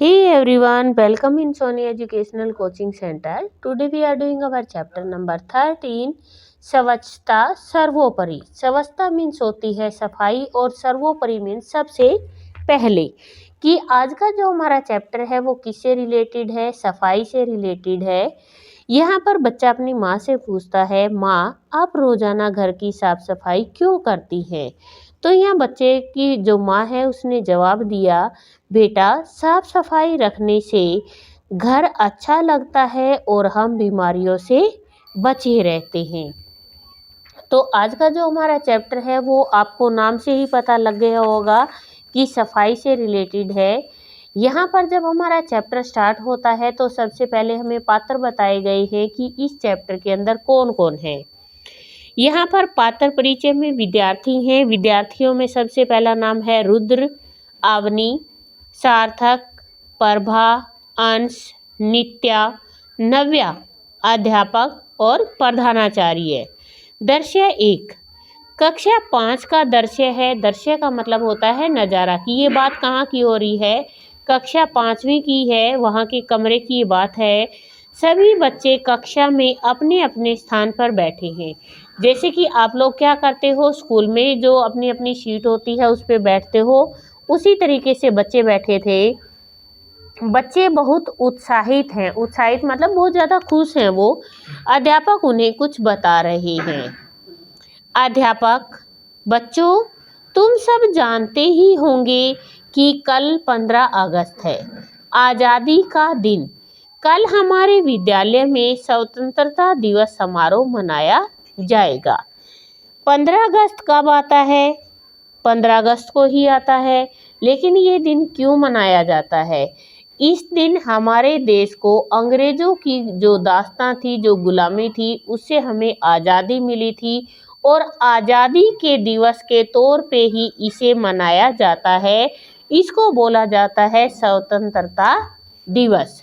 Hey everyone, welcome in Sony Educational Coaching Center. Today we are doing our chapter number 13, स्वच्छता सर्वोपरि। स्वच्छता means होती है सफाई और सर्वोपरि मीन्स सबसे पहले। कि आज का जो हमारा चैप्टर है वो किससे रिलेटेड है? सफाई से रिलेटेड है। यहाँ पर बच्चा अपनी माँ से पूछता है, माँ आप रोजाना घर की साफ सफाई क्यों करती हैं? तो यहाँ बच्चे की जो माँ है उसने जवाब दिया, बेटा साफ सफाई रखने से घर अच्छा लगता है और हम बीमारियों से बचे रहते हैं। तो आज का जो हमारा चैप्टर है वो आपको नाम से ही पता लग गया होगा कि सफाई से रिलेटेड है। यहाँ पर जब हमारा चैप्टर स्टार्ट होता है तो सबसे पहले हमें पात्र बताए गए हैं कि इस चैप्टर के अंदर कौन कौन है। यहाँ पर पात्र परिचय में विद्यार्थी हैं। विद्यार्थियों में सबसे पहला नाम है रुद्र, आवनी, सार्थक, प्रभा, अंश, नित्या, नव्या, अध्यापक और प्रधानाचार्य। दृश्य 1 कक्षा 5 का दृश्य है। दृश्य का मतलब होता है नज़ारा। कि ये बात कहाँ की हो रही है? कक्षा 5वीं की है, वहाँ के कमरे की बात है। सभी बच्चे कक्षा में अपने अपने स्थान पर बैठे हैं। जैसे कि आप लोग क्या करते हो स्कूल में, जो अपनी अपनी सीट होती है उस पर बैठते हो, उसी तरीके से बच्चे बैठे थे। बच्चे बहुत उत्साहित हैं। उत्साहित मतलब बहुत ज़्यादा खुश हैं वो। अध्यापक उन्हें कुछ बता रहे हैं। अध्यापक, बच्चों तुम सब जानते ही होंगे कि कल 15 अगस्त है, आज़ादी का दिन। कल हमारे विद्यालय में स्वतंत्रता दिवस समारोह मनाया जाएगा। 15 अगस्त कब आता है? 15 अगस्त को ही आता है। लेकिन ये दिन क्यों मनाया जाता है? इस दिन हमारे देश को अंग्रेज़ों की जो दास्तां थी, जो गुलामी थी, उससे हमें आज़ादी मिली थी और आज़ादी के दिवस के तौर पे ही इसे मनाया जाता है। इसको बोला जाता है स्वतंत्रता दिवस।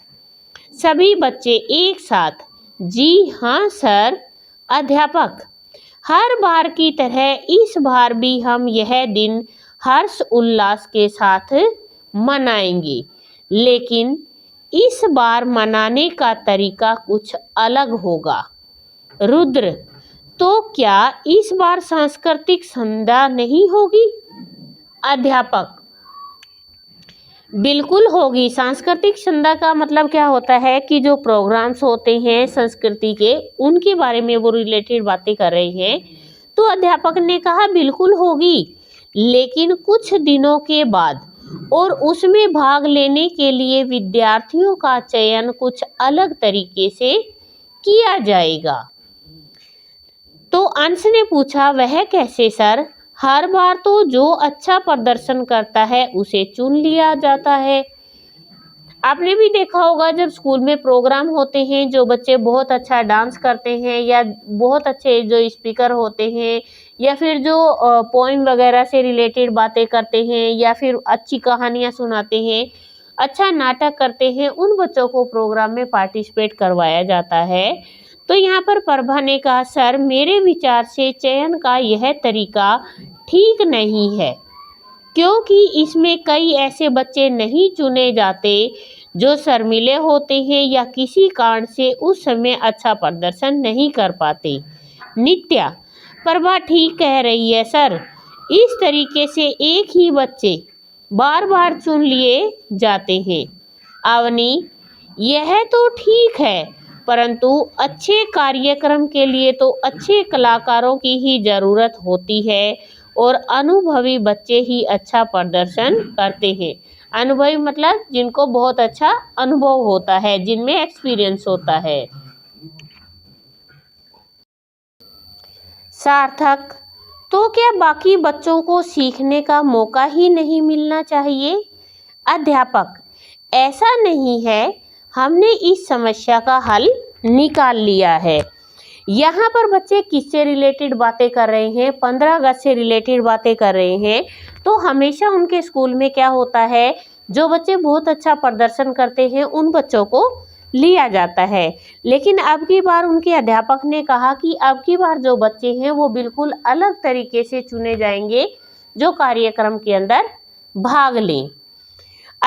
सभी बच्चे एक साथ, जी हाँ सर। अध्यापक, हर बार की तरह इस बार भी हम यह दिन हर्ष उल्लास के साथ मनाएंगे, लेकिन इस बार मनाने का तरीका कुछ अलग होगा। रुद्र, तो क्या इस बार सांस्कृतिक संध्या नहीं होगी? अध्यापक, बिल्कुल होगी। सांस्कृतिक संध्या का मतलब क्या होता है कि जो प्रोग्राम्स होते हैं संस्कृति के, उनके बारे में वो रिलेटेड बातें कर रहे हैं। तो अध्यापक ने कहा बिल्कुल होगी, लेकिन कुछ दिनों के बाद, और उसमें भाग लेने के लिए विद्यार्थियों का चयन कुछ अलग तरीके से किया जाएगा। तो अंश ने पूछा, वह कैसे सर? हर बार तो जो अच्छा प्रदर्शन करता है उसे चुन लिया जाता है। आपने भी देखा होगा जब स्कूल में प्रोग्राम होते हैं, जो बच्चे बहुत अच्छा डांस करते हैं या बहुत अच्छे जो स्पीकर होते हैं या फिर जो पोइम वगैरह से रिलेटेड बातें करते हैं या फिर अच्छी कहानियाँ सुनाते हैं, अच्छा नाटक करते हैं, उन बच्चों को प्रोग्राम में पार्टिसिपेट करवाया जाता है। तो यहाँ पर प्रभा ने कहा, सर मेरे विचार से चयन का यह तरीका ठीक नहीं है, क्योंकि इसमें कई ऐसे बच्चे नहीं चुने जाते जो शर्मीले होते हैं या किसी कारण से उस समय अच्छा प्रदर्शन नहीं कर पाते। नित्या, प्रभा ठीक कह रही है सर। इस तरीके से एक ही बच्चे बार बार चुन लिए जाते हैं। अवनी, यह तो ठीक है, परंतु अच्छे कार्यक्रम के लिए तो अच्छे कलाकारों की ही ज़रूरत होती है और अनुभवी बच्चे ही अच्छा प्रदर्शन करते हैं। अनुभवी मतलब जिनको बहुत अच्छा अनुभव होता है, जिनमें एक्सपीरियंस होता है। सार्थक, तो क्या बाकी बच्चों को सीखने का मौका ही नहीं मिलना चाहिए? अध्यापक, ऐसा नहीं है, हमने इस समस्या का हल निकाल लिया है। यहाँ पर बच्चे किससे रिलेटेड बातें कर रहे हैं? 15 अगस्त से रिलेटेड बातें कर रहे हैं। तो हमेशा उनके स्कूल में क्या होता है, जो बच्चे बहुत अच्छा प्रदर्शन करते हैं उन बच्चों को लिया जाता है। लेकिन अब की बार उनके अध्यापक ने कहा कि अब की बार जो बच्चे हैं वो बिल्कुल अलग तरीके से चुने जाएंगे जो कार्यक्रम के अंदर भाग लें।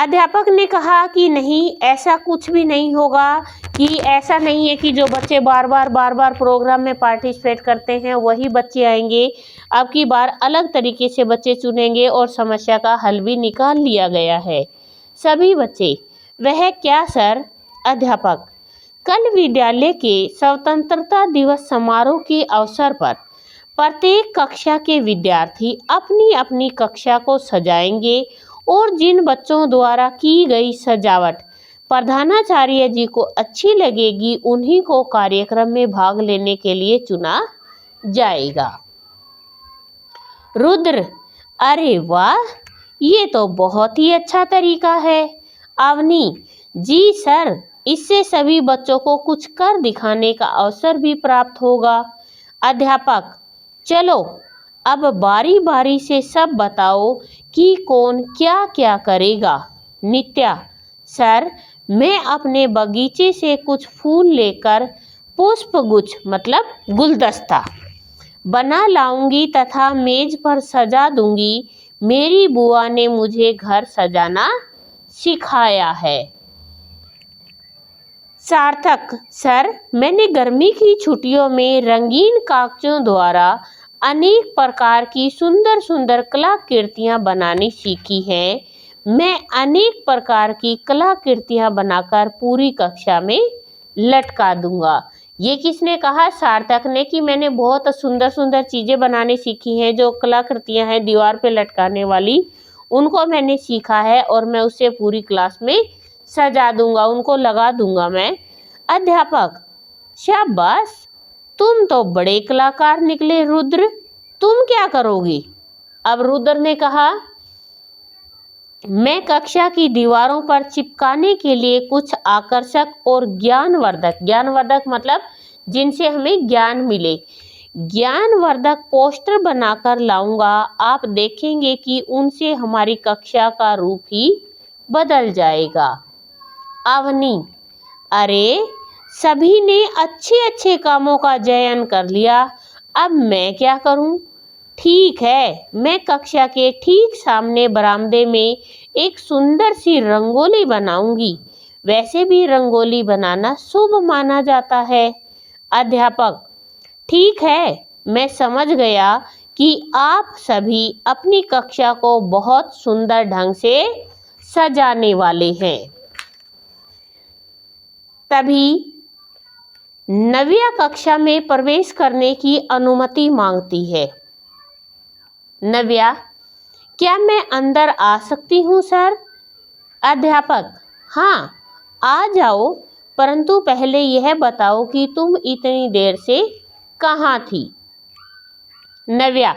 अध्यापक ने कहा कि नहीं, ऐसा कुछ भी नहीं होगा, कि ऐसा नहीं है कि जो बच्चे बार बार प्रोग्राम में पार्टिसिपेट करते हैं वही बच्चे आएंगे। अब की बार अलग तरीके से बच्चे चुनेंगे और समस्या का हल भी निकाल लिया गया है। सभी बच्चे, वह क्या सर? अध्यापक, कल विद्यालय के स्वतंत्रता दिवस समारोह के अवसर पर प्रत्येक कक्षा के विद्यार्थी अपनी अपनी कक्षा को सजाएंगे और जिन बच्चों द्वारा की गई सजावट प्रधानाचार्य जी को अच्छी लगेगी उन्हीं को कार्यक्रम में भाग लेने के लिए चुना जाएगा। रुद्र, अरे वाह, ये तो बहुत ही अच्छा तरीका है। अवनी, जी सर, इससे सभी बच्चों को कुछ कर दिखाने का अवसर भी प्राप्त होगा। अध्यापक, चलो अब बारी बारी से सब बताओ कि कौन क्या क्या करेगा। नित्या, सर, मैं अपने बगीचे से कुछ फूल लेकर पुष्पगुच्छ मतलब गुलदस्ता बना लाऊंगी तथा मेज पर सजा दूंगी। मेरी बुआ ने मुझे घर सजाना सिखाया है। सार्थक, सर, मैंने गर्मी की छुट्टियों में रंगीन कागजों द्वारा अनेक प्रकार की सुंदर सुंदर कलाकृतियां बनानी सीखी हैं। मैं अनेक प्रकार की कलाकृतियां बनाकर पूरी कक्षा में लटका दूंगा। ये किसने कहा? सार्थक ने, कि मैंने बहुत सुंदर सुंदर चीज़ें बनानी सीखी हैं, जो कलाकृतियां हैं दीवार पे लटकाने वाली, उनको मैंने सीखा है और मैं उसे पूरी क्लास में सजा दूंगा, उनको लगा दूंगा मैं। अध्यापक, शाबाश, तुम तो बड़े कलाकार निकले रुद्र, तुम क्या करोगी? अब रुद्र ने कहा, मैं कक्षा की दीवारों पर चिपकाने के लिए कुछ आकर्षक और ज्ञानवर्धक मतलब जिनसे हमें ज्ञान मिले, ज्ञानवर्धक पोस्टर बनाकर लाऊंगा। आप देखेंगे कि उनसे हमारी कक्षा का रूप ही बदल जाएगा। अवनी, अरे सभी ने अच्छे अच्छे कामों का चयन कर लिया, अब मैं क्या करूं? ठीक है, मैं कक्षा के ठीक सामने बरामदे में एक सुंदर सी रंगोली बनाऊंगी। वैसे भी रंगोली बनाना शुभ माना जाता है। अध्यापक, ठीक है, मैं समझ गया कि आप सभी अपनी कक्षा को बहुत सुंदर ढंग से सजाने वाले हैं। तभी नव्या कक्षा में प्रवेश करने की अनुमति मांगती है। नव्या, क्या मैं अंदर आ सकती हूँ सर? अध्यापक, हाँ, आ जाओ, परंतु पहले यह बताओ कि तुम इतनी देर से कहाँ थी? नव्या,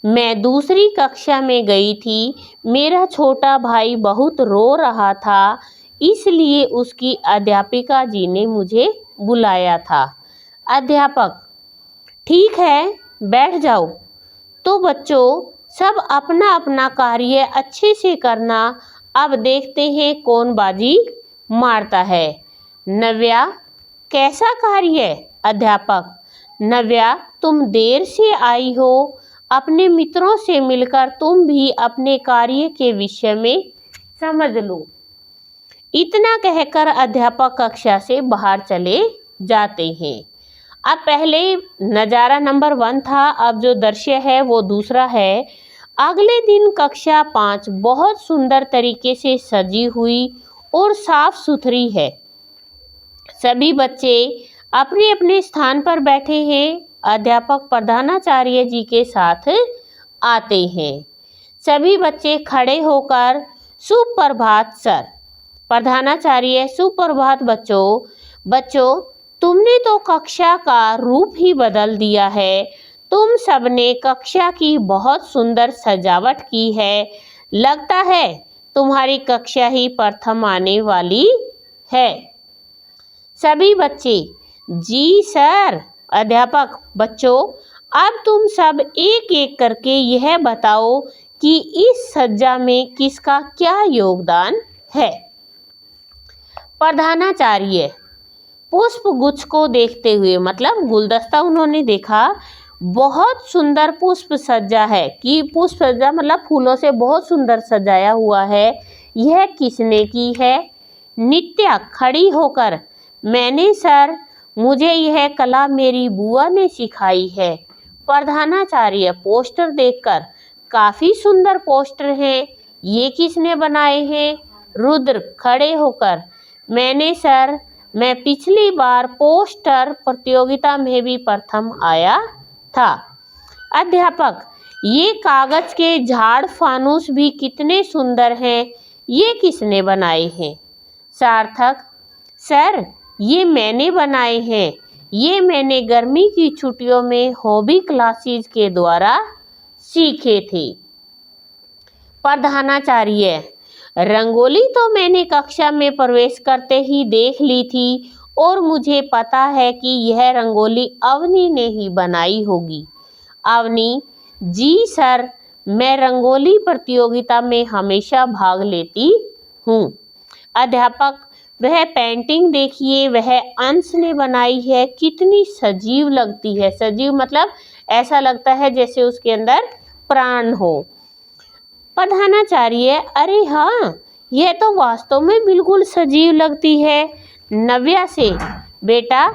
मैं दूसरी कक्षा में गई थी। मेरा छोटा भाई बहुत रो रहा था, इसलिए उसकी अध्यापिका जी ने मुझे बुलाया था। अध्यापक, ठीक है, बैठ जाओ। तो बच्चों, सब अपना अपना कार्य अच्छे से करना। अब देखते हैं कौन बाजी मारता है। नव्या, कैसा कार्य? अध्यापक, नव्या, तुम देर से आई हो, अपने मित्रों से मिलकर तुम भी अपने कार्य के विषय में समझ लो। इतना कहकर अध्यापक कक्षा से बाहर चले जाते हैं। अब पहले नज़ारा नंबर 1 था, अब जो दृश्य है वो दूसरा है। अगले दिन कक्षा 5 बहुत सुंदर तरीके से सजी हुई और साफ सुथरी है। सभी बच्चे अपने अपने स्थान पर बैठे हैं। अध्यापक प्रधानाचार्य जी के साथ आते हैं। सभी बच्चे खड़े होकर सुप्रभात सर। प्रधानाचार्य, सुप्रभात बच्चों, तुमने तो कक्षा का रूप ही बदल दिया है। तुम सबने कक्षा की बहुत सुंदर सजावट की है। लगता है तुम्हारी कक्षा ही प्रथम आने वाली है। सभी बच्चे, जी सर। अध्यापक, बच्चों, अब तुम सब एक एक करके यह बताओ कि इस सज्जा में किसका क्या योगदान है। प्रधानाचार्य पुष्प गुच्छ को देखते हुए, मतलब गुलदस्ता उन्होंने देखा, बहुत सुंदर पुष्प सज्जा है, कि पुष्प सज्जा मतलब फूलों से बहुत सुंदर सजाया हुआ है। यह किसने की है? नित्या खड़ी होकर, मैंने सर, मुझे यह कला मेरी बुआ ने सिखाई है। प्रधानाचार्य पोस्टर देखकर, काफी सुंदर पोस्टर हैं, ये किसने बनाए हैं? रुद्र खड़े होकर, मैंने सर, मैं पिछली बार पोस्टर प्रतियोगिता में भी प्रथम आया था। अध्यापक, ये कागज के झाड़ फानूस भी कितने सुंदर हैं, ये किसने बनाए हैं? सार्थक, सर, ये मैंने बनाए हैं, ये मैंने गर्मी की छुट्टियों में हॉबी क्लासेस के द्वारा सीखे थे। प्रधानाचार्य, रंगोली तो मैंने कक्षा में प्रवेश करते ही देख ली थी और मुझे पता है कि यह रंगोली अवनी ने ही बनाई होगी। अवनी, जी सर, मैं रंगोली प्रतियोगिता में हमेशा भाग लेती हूँ। अध्यापक, वह पेंटिंग देखिए, वह अंश ने बनाई है, कितनी सजीव लगती है। सजीव मतलब ऐसा लगता है जैसे उसके अंदर प्राण हो। प्रधानाचार्य, अरे हाँ, यह तो वास्तव में बिल्कुल सजीव लगती है। नव्या से, बेटा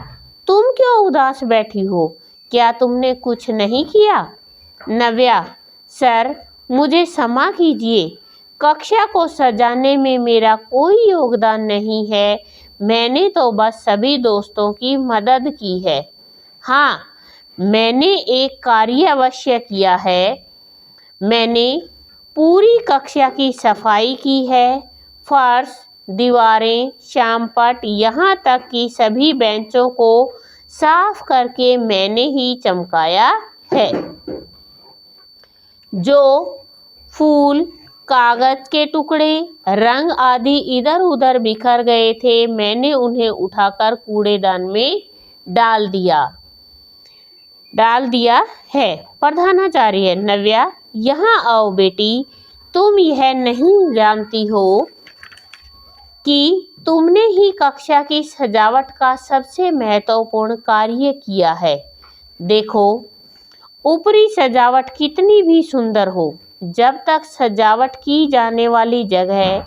तुम क्यों उदास बैठी हो, क्या तुमने कुछ नहीं किया? नव्या, सर, मुझे क्षमा कीजिए, कक्षा को सजाने में मेरा कोई योगदान नहीं है, मैंने तो बस सभी दोस्तों की मदद की है। हाँ, मैंने एक कार्य अवश्य किया है, मैंने पूरी कक्षा की सफाई की है, फर्श, दीवारें, श्यामपट्ट, यहाँ तक कि सभी बेंचों को साफ करके मैंने ही चमकाया है। जो फूल, कागज के टुकड़े, रंग आदि इधर उधर बिखर गए थे, मैंने उन्हें उठाकर कूड़ेदान में डाल दिया है। प्रधानाचार्य, नव्या, यहाँ आओ बेटी, तुम यह नहीं जानती हो कि तुमने ही कक्षा की सजावट का सबसे महत्वपूर्ण कार्य किया है। देखो, ऊपरी सजावट कितनी भी सुंदर हो, जब तक सजावट की जाने वाली जगह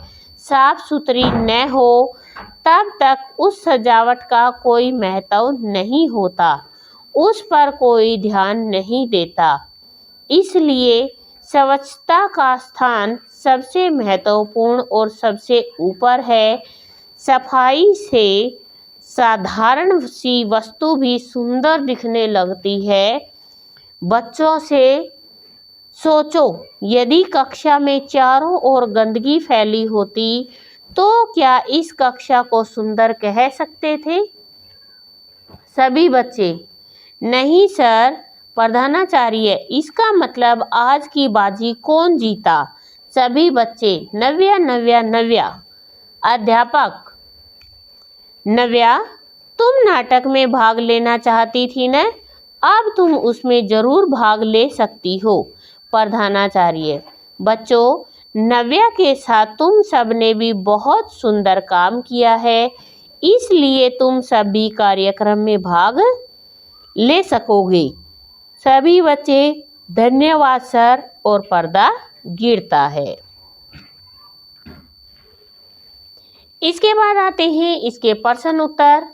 साफ सुथरी न हो तब तक उस सजावट का कोई महत्व नहीं होता, उस पर कोई ध्यान नहीं देता। इसलिए स्वच्छता का स्थान सबसे महत्वपूर्ण और सबसे ऊपर है। सफाई से साधारण सी वस्तु भी सुंदर दिखने लगती है। बच्चों से सोचो, यदि कक्षा में चारों ओर गंदगी फैली होती तो क्या इस कक्षा को सुंदर कह सकते थे? सभी बच्चे, नहीं सर। प्रधानाचार्य, इसका मतलब आज की बाजी कौन जीता? सभी बच्चे, नव्या नव्या नव्या। अध्यापक, नव्या, तुम नाटक में भाग लेना चाहती थी न, अब तुम उसमें जरूर भाग ले सकती हो। प्रधानाचार्य, बच्चों, नव्या के साथ तुम सब ने भी बहुत सुंदर काम किया है, इसलिए तुम सभी कार्यक्रम में भाग ले सकोगे। सभी बच्चे, धन्यवाद सर, और पर्दा गिरता है। इसके बाद आते हैं इसके प्रश्न उत्तर।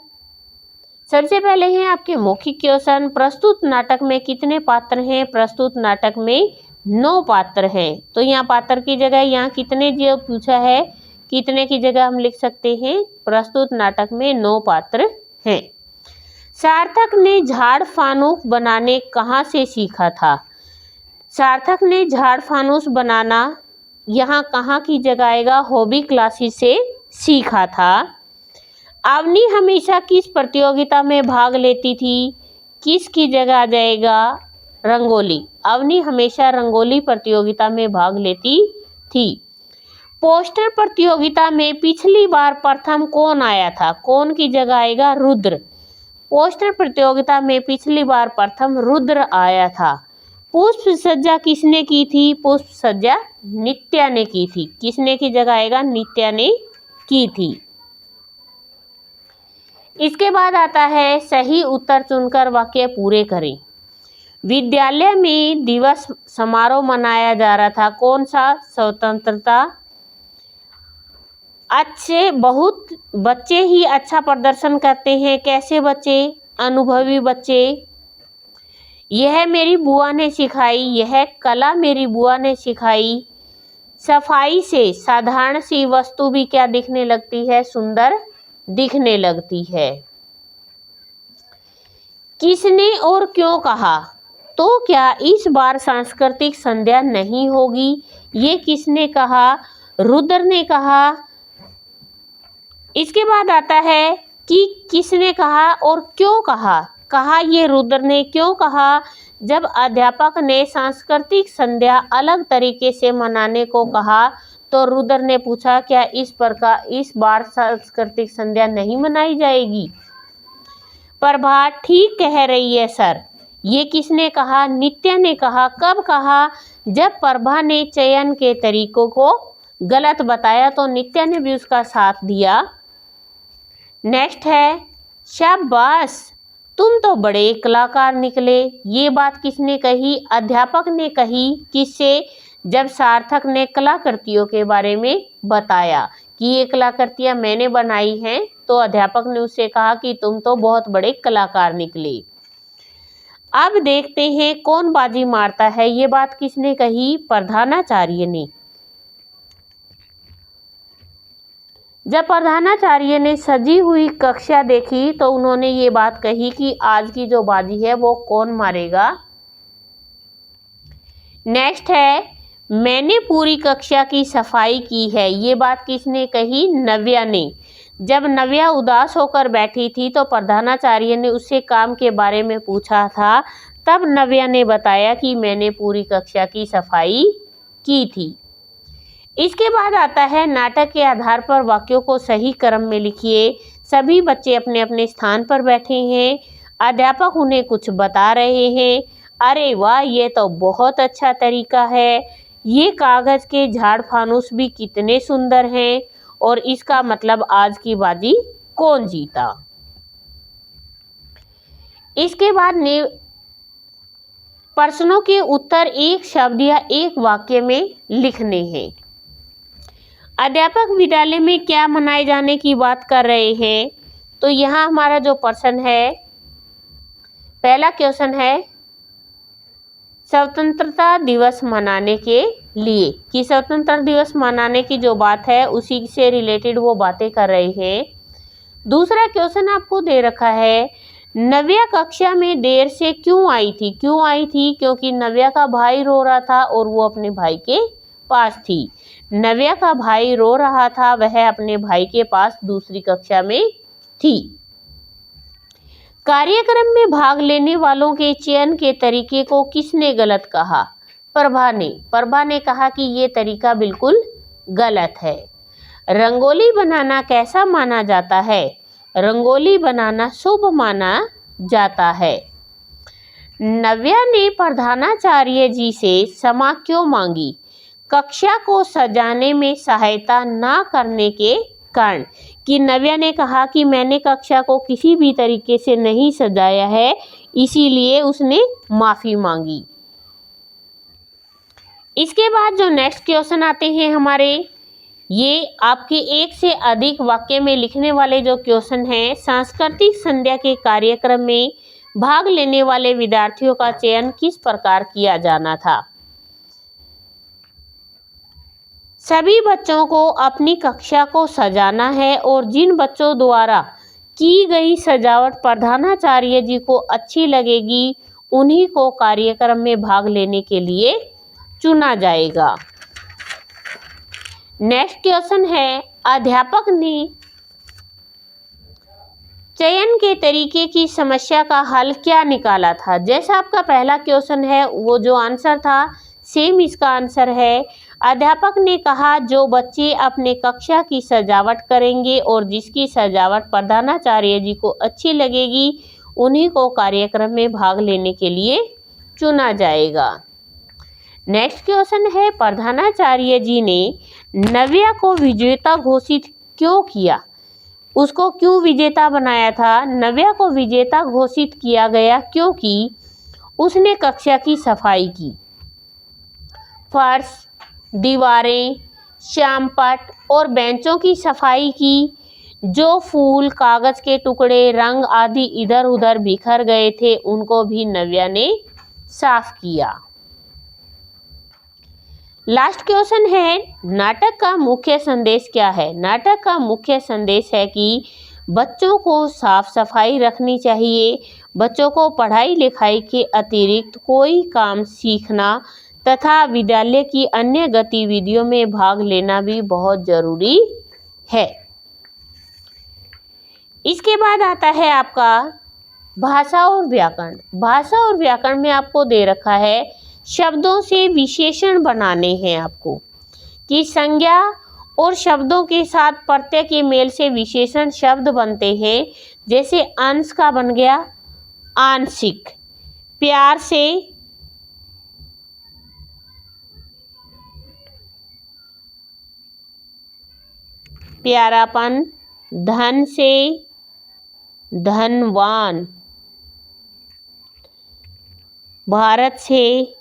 सबसे पहले हैं आपके मौखिक क्वेश्चन। प्रस्तुत नाटक में कितने पात्र हैं? प्रस्तुत नाटक में 9 पात्र हैं। तो यहाँ पात्र की जगह यहाँ कितने जो पूछा है, कितने की जगह हम लिख सकते हैं प्रस्तुत नाटक में 9 पात्र हैं। सार्थक ने झाड़ फानूस बनाने कहाँ से सीखा था? सार्थक ने झाड़ फानूस बनाना यहाँ कहाँ की जगह आएगा? हॉबी क्लासेस से सीखा था। अवनी हमेशा किस प्रतियोगिता में भाग लेती थी? किस की जगह आ जाएगा? रंगोली। अवनी हमेशा रंगोली प्रतियोगिता में भाग लेती थी। पोस्टर प्रतियोगिता में पिछली बार प्रथम कौन आया था? कौन की जगह आएगा? रुद्र। पोस्टर प्रतियोगिता में पिछली बार प्रथम रुद्र आया था। पुष्प सज्जा किसने की थी? पुष्प सज्जा नित्या ने की थी। किसने की जगह आएगा? नित्या ने की थी। इसके बाद आता है सही उत्तर चुनकर वाक्य पूरे करें। विद्यालय में दिवस समारोह मनाया जा रहा था, कौन सा? स्वतंत्रता अच्छे बहुत बच्चे ही अच्छा प्रदर्शन करते हैं। कैसे बच्चे? अनुभवी बच्चे। यह मेरी बुआ ने सिखाई, यह कला मेरी बुआ ने सिखाई। सफाई से साधारण सी वस्तु भी क्या दिखने लगती है? सुंदर दिखने लगती है। किसने और क्यों कहा? तो क्या इस बार सांस्कृतिक संध्या नहीं होगी? ये किसने कहा? रुद्र ने कहा। इसके बाद आता है कि किसने कहा और क्यों कहा? कहा ये रुद्र ने। क्यों कहा? जब अध्यापक ने सांस्कृतिक संध्या अलग तरीके से मनाने को कहा तो रुद्र ने पूछा क्या इस बार सांस्कृतिक संध्या नहीं मनाई जाएगी? प्रभा ठीक कह रही है सर। ये किसने कहा? नित्या ने कहा। कब कहा? जब प्रभा ने चयन के तरीकों को गलत बताया तो नित्या ने भी उसका साथ दिया। नेक्स्ट है शाबाश, तुम तो बड़े कलाकार निकले। ये बात किसने कही? अध्यापक ने कही। किससे? जब सार्थक ने कलाकृतियों के बारे में बताया कि ये कलाकृतियाँ मैंने बनाई हैं तो अध्यापक ने उससे कहा कि तुम तो बहुत बड़े कलाकार निकले। अब देखते हैं कौन बाजी मारता है। ये बात किसने कही? प्रधानाचार्य ने। जब प्रधानाचार्य ने सजी हुई कक्षा देखी तो उन्होंने ये बात कही कि आज की जो बाजी है वो कौन मारेगा। नेक्स्ट है मैंने पूरी कक्षा की सफाई की है। ये बात किसने कही? नव्या ने। जब नव्या उदास होकर बैठी थी तो प्रधानाचार्य ने उससे काम के बारे में पूछा था, तब नव्या ने बताया कि मैंने पूरी कक्षा की सफाई की थी। इसके बाद आता है नाटक के आधार पर वाक्यों को सही क्रम में लिखिए। सभी बच्चे अपने अपने स्थान पर बैठे हैं। अध्यापक उन्हें कुछ बता रहे हैं। अरे वाह, ये तो बहुत अच्छा तरीका है। ये कागज के झाड़ फानूस भी कितने सुंदर हैं। और इसका मतलब आज की बाजी कौन जीता। इसके बाद प्रश्नों के उत्तर एक शब्द या एक वाक्य में लिखने हैं। अध्यापक विद्यालय में क्या मनाए जाने की बात कर रहे हैं? तो यहाँ हमारा जो प्रश्न है, पहला क्वेश्चन है स्वतंत्रता दिवस मनाने के लिए, कि स्वतंत्रता दिवस मनाने की जो बात है उसी से रिलेटेड वो बातें कर रहे हैं। दूसरा क्वेश्चन आपको दे रखा है नव्या कक्षा में देर से क्यों आई थी? क्यों आई थी? क्योंकि नव्या का भाई रो रहा था और वो अपने भाई के पास थी। नव्या का भाई रो रहा था, वह अपने भाई के पास दूसरी कक्षा में थी। कार्यक्रम में भाग लेने वालों के चयन के तरीके को किसने गलत कहा? प्रभा ने। प्रभा ने कहा कि ये तरीका बिल्कुल गलत है। रंगोली बनाना कैसा माना जाता है? रंगोली बनाना शुभ माना जाता है। नव्या ने प्रधानाचार्य जी से क्षमा क्यों मांगी? कक्षा को सजाने में सहायता ना करने के कारण। कि नव्या ने कहा कि मैंने कक्षा को किसी भी तरीके से नहीं सजाया है, इसीलिए उसने माफी मांगी। इसके बाद जो नेक्स्ट क्वेश्चन आते हैं हमारे, ये आपके एक से अधिक वाक्य में लिखने वाले जो क्वेश्चन हैं। सांस्कृतिक संध्या के कार्यक्रम में भाग लेने वाले विद्यार्थियों का चयन किस प्रकार किया जाना था? सभी बच्चों को अपनी कक्षा को सजाना है और जिन बच्चों द्वारा की गई सजावट प्रधानाचार्य जी को अच्छी लगेगी उन्हीं को कार्यक्रम में भाग लेने के लिए चुना जाएगा। नेक्स्ट क्वेश्चन है अध्यापक ने चयन के तरीके की समस्या का हल क्या निकाला था? जैसा आपका पहला क्वेश्चन है वो जो आंसर था सेम इसका आंसर है। अध्यापक ने कहा जो बच्चे अपने कक्षा की सजावट करेंगे और जिसकी सजावट प्रधानाचार्य जी को अच्छी लगेगी उन्हीं को कार्यक्रम में भाग लेने के लिए चुना जाएगा। नेक्स्ट क्वेश्चन है प्रधानाचार्य जी ने नव्या को विजेता घोषित क्यों किया? उसको क्यों विजेता बनाया था? नव्या को विजेता घोषित किया गया क्योंकि उसने कक्षा की सफाई की। फर्श, दीवारें, श्यामपट्ट और बेंचों की सफाई की। जो फूल, कागज के टुकड़े, रंग आदि इधर उधर बिखर गए थे उनको भी नव्या ने साफ किया। लास्ट क्वेश्चन है, नाटक का मुख्य संदेश क्या है? नाटक का मुख्य संदेश है कि बच्चों को साफ सफाई रखनी चाहिए, बच्चों को पढ़ाई लिखाई के अतिरिक्त कोई काम सीखना तथा विद्यालय की अन्य गतिविधियों में भाग लेना भी बहुत जरूरी है। इसके बाद आता है आपका भाषा और व्याकरण। भाषा और व्याकरण में आपको दे रखा है शब्दों से विशेषण बनाने हैं आपको, कि संज्ञा और शब्दों के साथ प्रत्यय के मेल से विशेषण शब्द बनते हैं। जैसे अंश का बन गया आंशिक, प्यार से प्यारापन, धन से धनवान, भारत से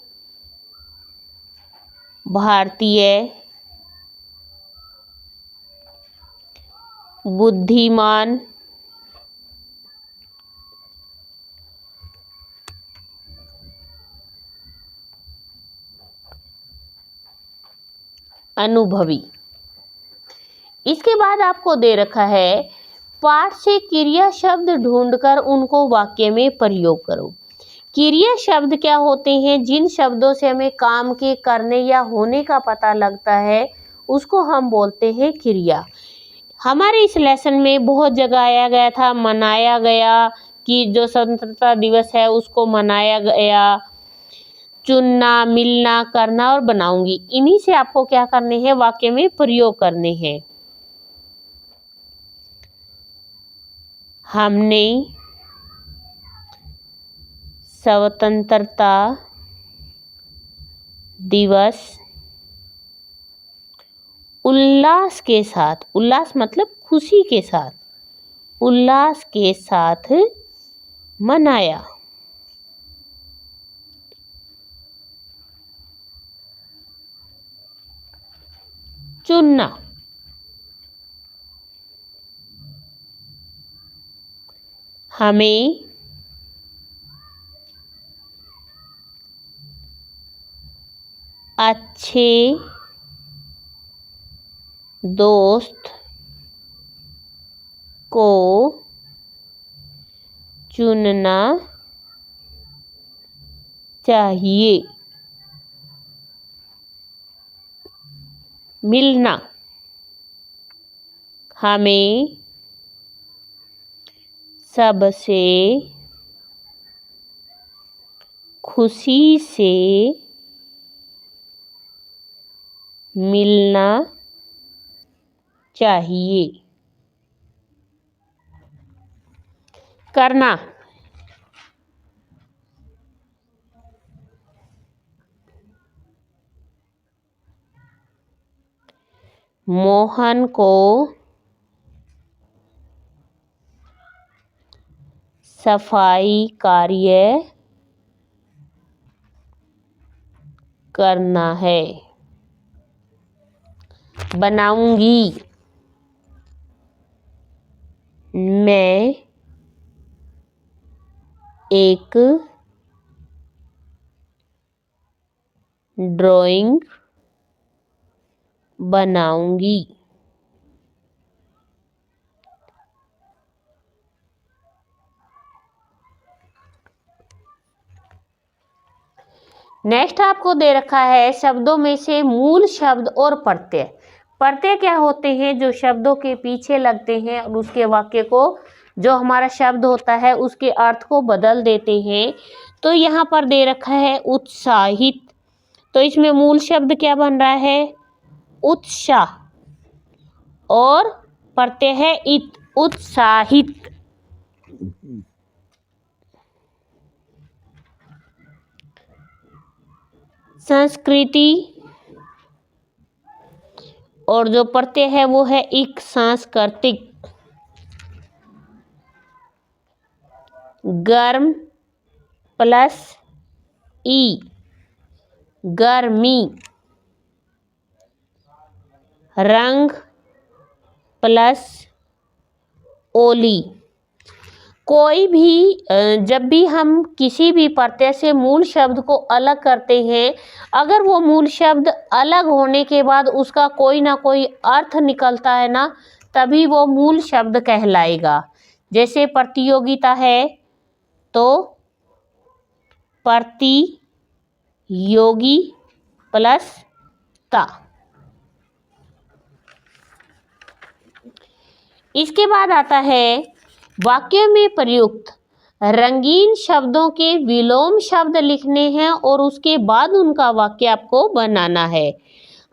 भारतीय, बुद्धिमान, अनुभवी। इसके बाद आपको दे रखा है पाठ से क्रिया शब्द ढूंढकर उनको वाक्य में प्रयोग करो। क्रिया शब्द क्या होते हैं? जिन शब्दों से हमें काम के करने या होने का पता लगता है उसको हम बोलते हैं क्रिया। हमारे इस लेसन में बहुत जगह आया गया था, मनाया गया, कि जो स्वतंत्रता दिवस है उसको मनाया गया, चुनना, मिलना, करना और बनाऊंगी। इन्हीं से आपको क्या करने हैं? वाक्य में प्रयोग करने हैं। हमने स्वतंत्रता दिवस उल्लास के साथ, उल्लास मतलब खुशी के साथ, उल्लास के साथ मनाया। चुनना, हमें अच्छे दोस्त को चुनना चाहिए। मिलना, हमें सबसे खुशी से मिलना चाहिए। करना, मोहन को सफाई कार्य करना है। बनाऊंगी, मैं एक ड्राइंग बनाऊंगी। नेक्स्ट आपको दे रखा है शब्दों में से मूल शब्द और प्रत्यय। प्रत्यय क्या होते हैं? जो शब्दों के पीछे लगते हैं और उसके वाक्य को, जो हमारा शब्द होता है उसके अर्थ को बदल देते हैं। तो यहाँ पर दे रखा है उत्साहित, तो इसमें मूल शब्द क्या बन रहा है? उत्साह, और प्रत्यय है इत, उत्साहित। संस्कृति, और जो प्रत्यय है वो है इक, सांस्कृतिक। गर्म प्लस ई, गर्मी। रंग प्लस ओली। कोई भी जब भी हम किसी भी प्रत्यय से मूल शब्द को अलग करते हैं, अगर वो मूल शब्द अलग होने के बाद उसका कोई ना कोई अर्थ निकलता है ना, तभी वो मूल शब्द कहलाएगा। जैसे प्रतियोगिता है तो प्रतियोगी प्लस ता। इसके बाद आता है वाक्य में प्रयुक्त रंगीन शब्दों के विलोम शब्द लिखने हैं और उसके बाद उनका वाक्य आपको बनाना है।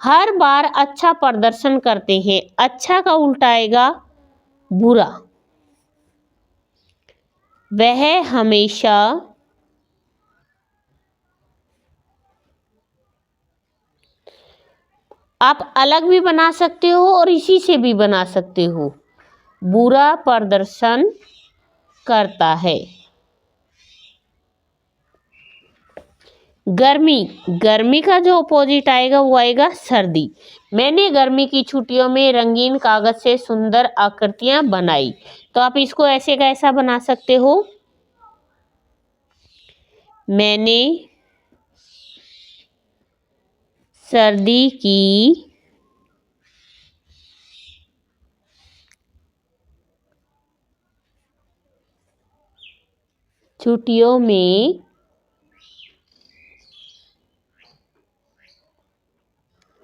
हर बार अच्छा प्रदर्शन करते हैं, अच्छा का उल्टा आएगा बुरा। वह हमेशा आप अलग भी बना सकते हो और इसी से भी बना सकते हो। बुरा प्रदर्शन करता है। गर्मी, गर्मी का जो अपोजिट आएगा वो आएगा सर्दी। मैंने गर्मी की छुट्टियों में रंगीन कागज से सुंदर आकृतियां बनाई। तो आप इसको ऐसे का ऐसा बना सकते हो। मैंने सर्दी की छुट्टियों में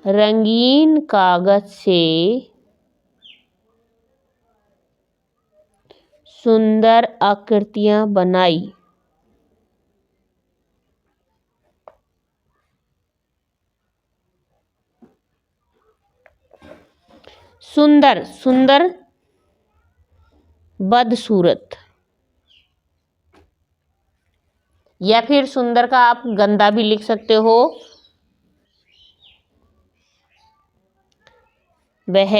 रंगीन कागज से सुंदर आकृतियां बनाई। सुंदर, सुंदर बदसूरत, या फिर सुंदर का आप गंदा भी लिख सकते हो। वह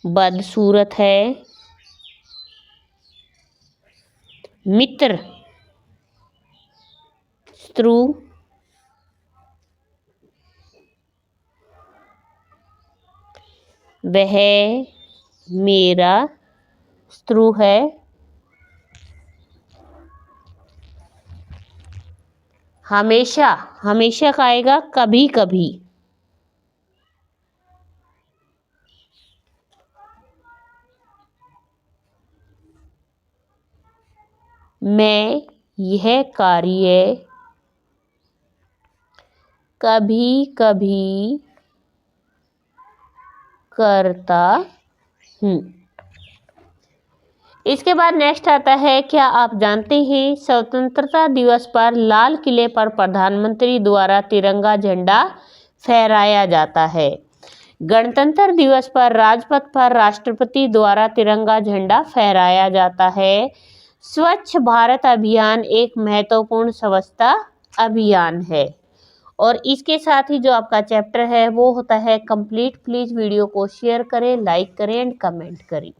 बदसूरत है। मित्र, शत्रु, वह मेरा शत्रु है। हमेशा, हमेशा का आएगा कभी कभी। मैं यह कार्य कभी कभी करता हूँ। इसके बाद नेक्स्ट आता है, क्या आप जानते हैं स्वतंत्रता दिवस पर लाल किले पर प्रधानमंत्री द्वारा तिरंगा झंडा फहराया जाता है। गणतंत्र दिवस पर राजपथ पर राष्ट्रपति द्वारा तिरंगा झंडा फहराया जाता है। स्वच्छ भारत अभियान एक महत्वपूर्ण स्वच्छता अभियान है। और इसके साथ ही जो आपका चैप्टर है वो होता है कंप्लीट। प्लीज़ वीडियो को शेयर करें, लाइक करें एंड कमेंट करें।